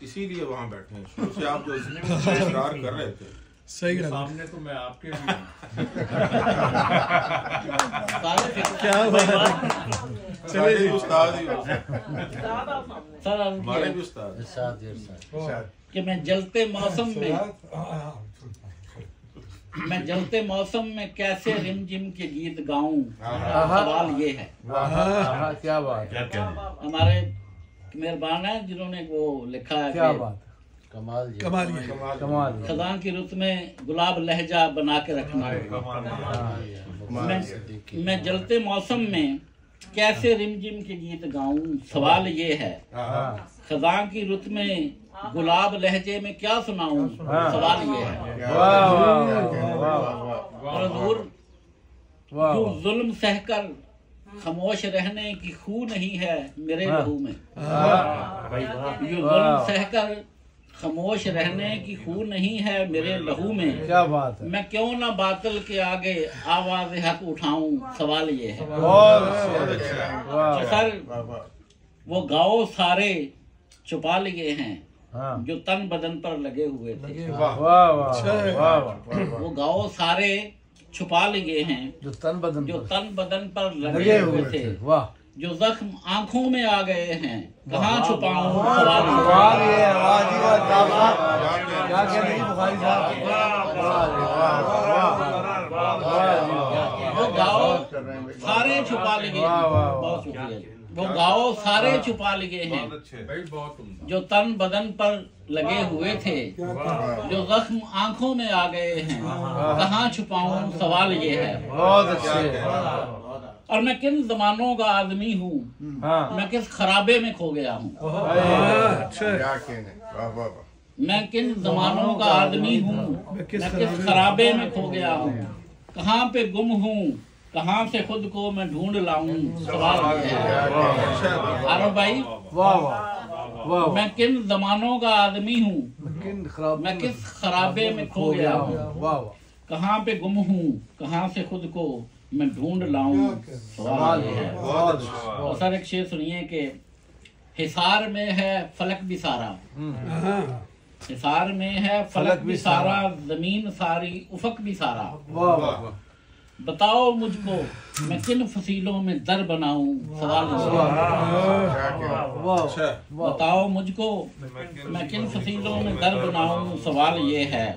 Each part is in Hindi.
इसीलिए वहाँ बैठे हैं। शुरू से आप जो इकरार कर रहे थे सही है। सामने तो मैं आपके भी क्या बात है। चलिए उस्ताद ही सर हमारे भी उस्ताद कि मैं जलते मौसम में कैसे रिमझिम के गीत गाऊं, सवाल ये है। क्या बात है। हमारे मेहरबान है जिन्होंने वो लिखा है क्या कि बात है। कमाल कमाल खदान की रुत में गुलाब लहजा बना के रखना। मैं जलते मौसम में कैसे रिमझिम के गीत गाऊं, सवाल ये है। खदान की रुत में गुलाब लहजे में क्या सुनाऊं, सवाल ये है। और हुजूर जो जुल्म सहकर खामोश रहने की खू नहीं है मेरे लहू में। जो जुल्म सहकर खामोश रहने की खू नहीं है मेरे लहू में। क्या बात है। मैं क्यों ना बातिल के आगे आवाज हक उठाऊं, सवाल ये है। सर वो गाओ सारे छुपा लिए हैं जो तन बदन पर लगे हुए थे। वो गाओ सारे छुपा लिए हैं जो तन बदन पर लगे हुए थे। वाह। जो जख्म आंखों में आ गए हैं कहाँ छुपाऊं, सवाल ये है। वो गाओ सारे छुपा लिए। बहुत शुक्रिया। वो गाओ सारे छुपा लिए हैं जो तन बदन पर लगे हुए थे। जो जख्म आंखों में आ गए हैं कहाँ छुपाऊं, सवाल ये है। बहुत अच्छे। और मैं किन जमानों का आदमी हूँ, मैं किस खराबे में खो गया हूँ। मैं किन जमानों का आदमी हूँ, मैं किस खराबे में खो गया हूँ। कहाँ पे गुम हूँ, कहाँ से खुद को मैं ढूंढ लाऊं, सवाल है। आरोप भाई मैं किन जमानों का आदमी हूँ, मैं किस खराबे में खो गया हूँ। कहाँ पे गुम हूँ, कहाँ से खुद को मैं ढूंढ लाऊं, सवाल है। और सर एक शेर सुनिए कि हिसार में है फलक भी सारा, हिसार में है फलक भी सारा, जमीन सारी उफक भी सारा। बताओ मुझको मैं किन फसीलों में दर बनाऊं, सवाल बताओ मुझको मैं किन फसीलों में दर बनाऊं, सवाल ये है।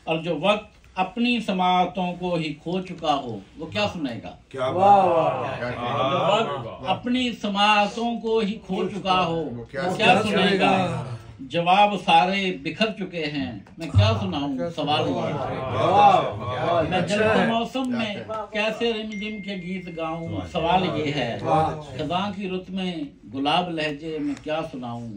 और जो वक्त अपनी समातों को ही खो चुका हो वो क्या सुनेगा। क्या जो वक्त अपनी समातों को ही खो चुका हो वो क्या सुनेगा। जवाब सारे बिखर चुके हैं मैं क्या सुनाऊं, सवाल ये। मैं जलते मौसम में कैसे रिमझिम के गीत गाऊं, सवाल ये है। खज़ां की रुत में गुलाब लहजे में क्या सुनाऊं।